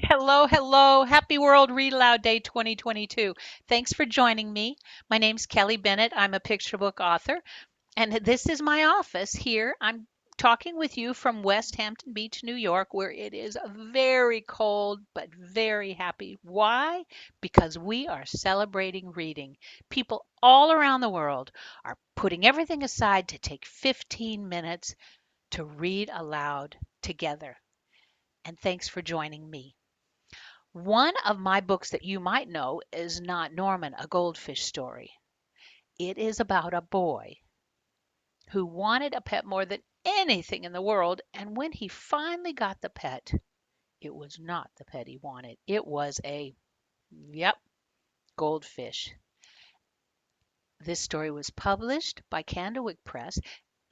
Hello, hello. Happy World Read Aloud Day 2022. Thanks for joining me. My name's Kelly Bennett. I'm a picture book author, and this is my office here. I'm talking with you from West Hampton Beach, New York, where it is very cold but very happy. Why? Because we are celebrating reading. People all around the world are putting everything aside to take 15 minutes to read aloud together. And thanks for joining me. One of my books that you might know is Not Norman, a Goldfish story. It is about a boy who wanted a pet more than anything in the world, and when he finally got the pet, it was not the pet he wanted. It was yep, goldfish. This story was published by Candlewick Press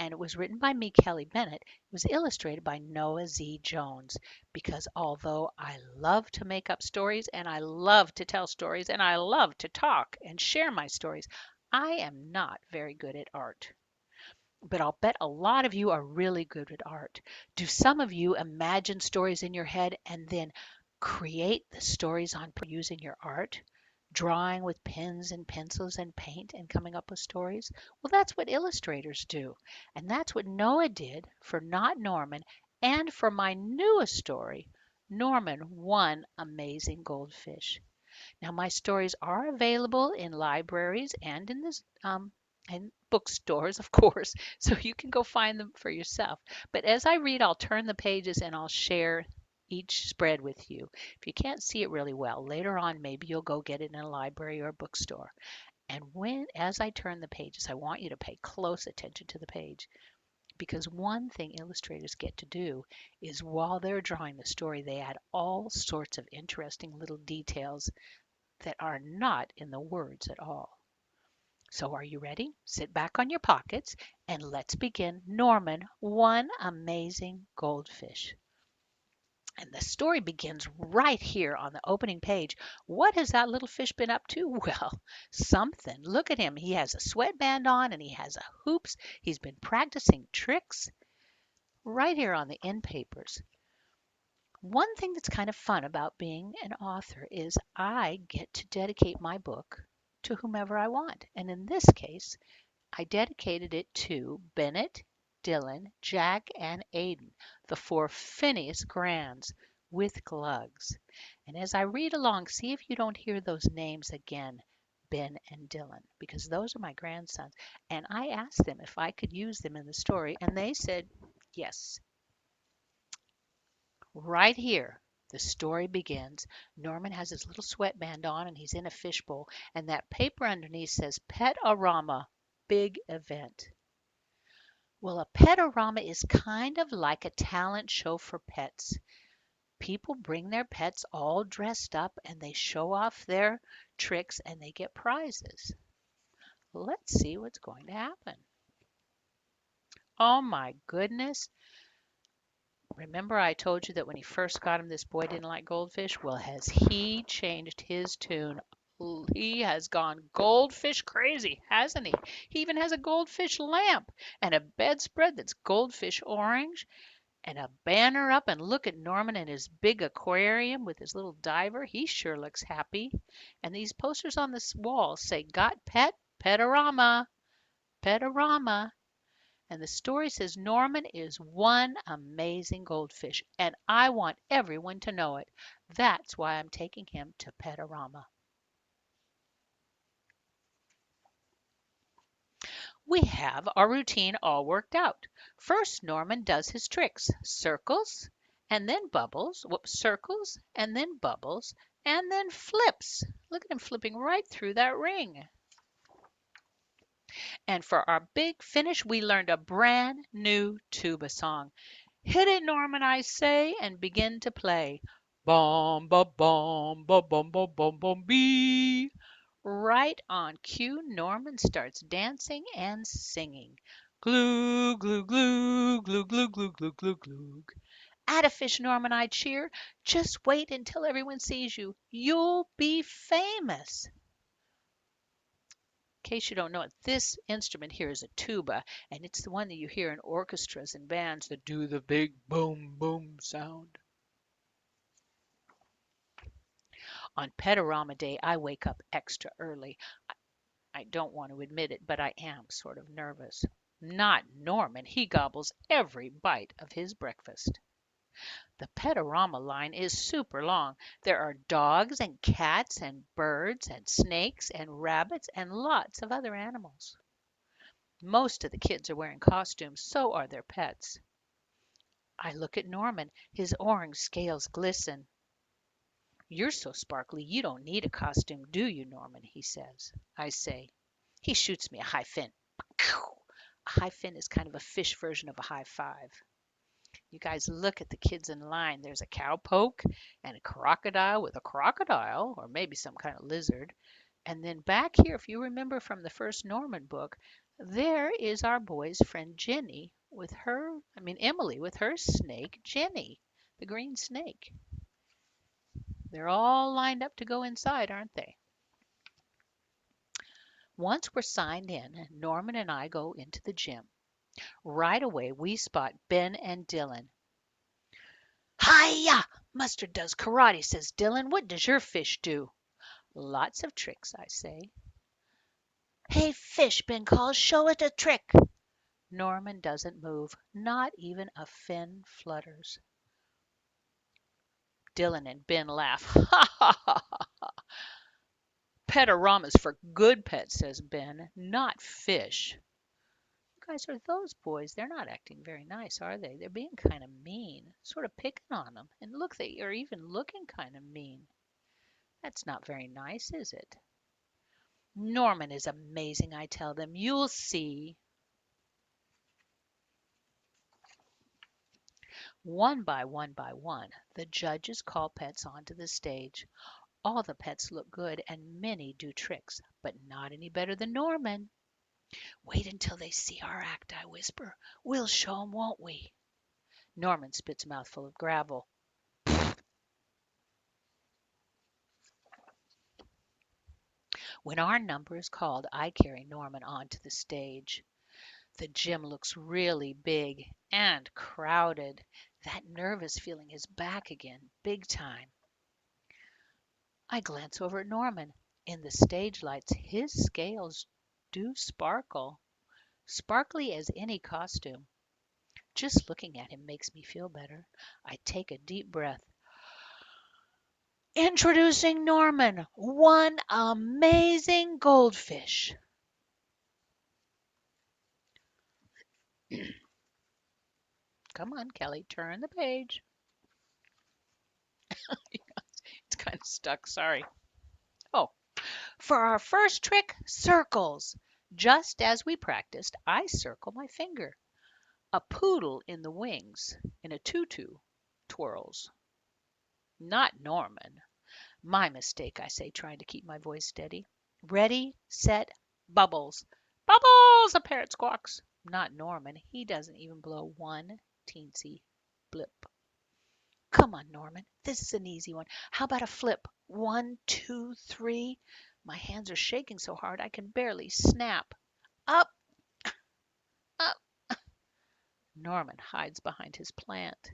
and it was written by me, Kelly Bennett. It was illustrated by Noah Z. Jones because although I love to make up stories and I love to tell stories and I love to talk and share my stories, I am not very good at art. But I'll bet a lot of you are really good at art. Do some of you imagine stories in your head and then create the stories on using your art? Drawing with pens and pencils and paint and coming up with stories? Well, that's what illustrators do. And that's what Noah did for Not Norman and for my newest story, Norman, One Amazing Goldfish. Now, my stories are available in libraries and in this and bookstores, of course, so you can go find them for yourself. But as I read, I'll turn the pages and I'll share each spread with you. If you can't see it really well, later on maybe you'll go get it in a library or a bookstore. And as I turn the pages, I want you to pay close attention to the page because one thing illustrators get to do is while they're drawing the story, they add all sorts of interesting little details that are not in the words at all. So are you ready? Sit back on your pockets and let's begin Norman, One Amazing Goldfish. And the story begins right here on the opening page. What has that little fish been up to? Well, something. Look at him. He has a sweatband on and he has a hoops. He's been practicing tricks right here on the end papers. One thing that's kind of fun about being an author is I get to dedicate my book to whomever I want. And in this case, I dedicated it to Bennett, Dylan, Jack, and Aiden, the four Phineas Grands with Glugs. And as I read along, see if you don't hear those names again, Ben and Dylan, because those are my grandsons. And I asked them if I could use them in the story, and they said yes. Right here, the story begins. Norman has his little sweatband on and he's in a fishbowl, and that paper underneath says Pet-A-Rama, big event. Well, a pet-a-rama is kind of like a talent show for pets. People bring their pets all dressed up and they show off their tricks and they get prizes. Let's see what's going to happen. Oh my goodness. Remember I told you that when he first got him, this boy didn't like goldfish? Well, has he changed his tune? He has gone goldfish crazy, hasn't he? He even has a goldfish lamp and a bedspread that's goldfish orange and a banner up. And look at Norman in his big aquarium with his little diver. He sure looks happy. And these posters on this wall say, Got pet? Petorama. Petorama. And the story says Norman is one amazing goldfish, and I want everyone to know it. That's why I'm taking him to Petorama. We have our routine all worked out. First, Norman does his tricks, circles, and then bubbles, whoops, circles, and then bubbles, and then flips. Look at him flipping right through that ring. And for our big finish, we learned a brand new tuba song. Hit it, Norman, I say, and begin to play. Bom, ba, bom, ba, bom, ba, bom, bom, bee. Right on cue, Norman starts dancing and singing. Glue, glue, glue, glue, glue, glue, glue, glue, glue. Add a fish, Norman, I cheer. Just wait until everyone sees you. You'll be famous. In case you don't know it, this instrument here is a tuba, and it's the one that you hear in orchestras and bands that do the big boom, boom sound. On Petarama Day, I wake up extra early. I don't want to admit it, but I am sort of nervous. Not Norman. He gobbles every bite of his breakfast. The Petarama line is super long. There are dogs and cats and birds and snakes and rabbits and lots of other animals. Most of the kids are wearing costumes, so are their pets. I look at Norman. His orange scales glisten. "You're so sparkly you don't need a costume, do you, Norman?" he says. I say. He shoots me a high fin. A high fin is kind of a fish version of a high five. You guys look at the kids in line. There's a cowpoke and a crocodile with a crocodile, or maybe some kind of lizard. And then back here, if you remember from the first Norman book, there is our boy's friend Emily with her snake, Jenny, the green snake. They're all lined up to go inside, aren't they? Once we're signed in, Norman and I go into the gym. Right away, we spot Ben and Dylan. "Hi-ya! Mustard does karate," says Dylan. "What does your fish do?" "Lots of tricks," I say. "Hey, fish," Ben calls, "show it a trick." Norman doesn't move. Not even a fin flutters. Dylan and Ben laugh. "Ha ha ha! Petarama's for good pets," says Ben, "not fish." You guys, are those boys? They're not acting very nice, are they? They're being kind of mean, sort of picking on them. And look, they are even looking kind of mean. That's not very nice, is it? "Norman is amazing," I tell them. "You'll see." One by one, the judges call pets onto the stage. All the pets look good and many do tricks, but not any better than Norman. "Wait until they see our act," I whisper. "We'll show 'em, won't we?" Norman spits a mouthful of gravel. When our number is called, I carry Norman onto the stage. The gym looks really big and crowded. That nervous feeling is back again, big time. I glance over at Norman. In the stage lights, his scales do sparkle. Sparkly as any costume. Just looking at him makes me feel better. I take a deep breath. Introducing Norman, one amazing goldfish. Come on, Kelly, turn the page. It's kind of stuck, sorry. Oh, for our first trick, circles. Just as we practiced, I circle my finger. A poodle in the wings, in a tutu, twirls. Not Norman. My mistake, I say, trying to keep my voice steady. Ready, set, bubbles. Bubbles, a parrot squawks. Not Norman. He doesn't even blow one teensy blip. Come on, Norman. This is an easy one. How about a flip? 1, 2, 3. My hands are shaking so hard I can barely snap. Up, up. Norman hides behind his plant.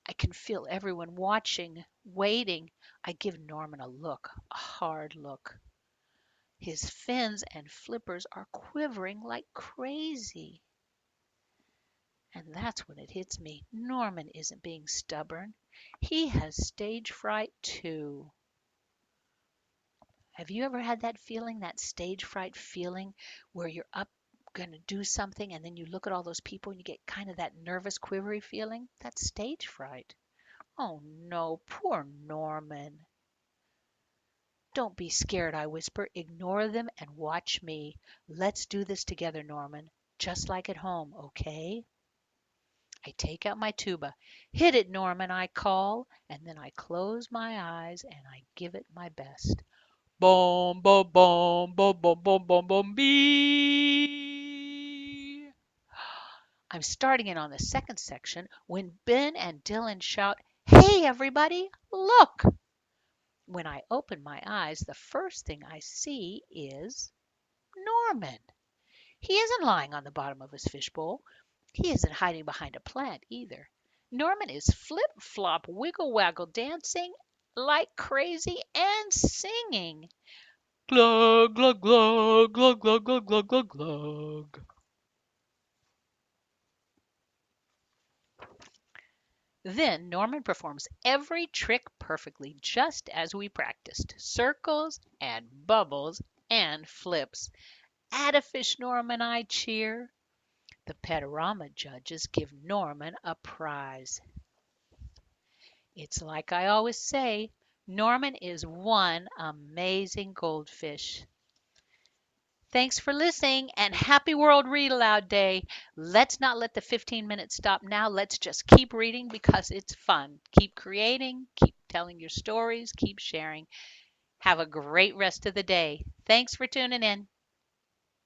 I can feel everyone watching, waiting. I give Norman a look, a hard look. His fins and flippers are quivering like crazy. And that's when it hits me. Norman isn't being stubborn. He has stage fright too. Have you ever had that feeling, that stage fright feeling, where you're up going to do something and then you look at all those people and you get kind of that nervous, quivery feeling? That's stage fright. Oh no, poor Norman. Don't be scared, I whisper. Ignore them and watch me. Let's do this together, Norman. Just like at home, okay? I take out my tuba. Hit it, Norman, I call, and then I close my eyes and I give it my best. Boom, boom, boom, boom, boom, boom, boom, boom, bee. I'm starting in on the second section when Ben and Dylan shout, "Hey, everybody, look!" When I open my eyes, the first thing I see is Norman. He isn't lying on the bottom of his fishbowl. He isn't hiding behind a plant either. Norman is flip-flop, wiggle-waggle dancing like crazy and singing. Glug, glug, glug, glug, glug, glug, glug, glug, glug. Then Norman performs every trick perfectly, just as we practiced. Circles and bubbles and flips. Add a fish, Norman, I cheer. The Petorama judges give Norman a prize. It's like I always say, Norman is one amazing goldfish. Thanks for listening and happy World Read Aloud Day. Let's not let the 15 minutes stop now. Let's just keep reading because it's fun. Keep creating, keep telling your stories, keep sharing. Have a great rest of the day. Thanks for tuning in.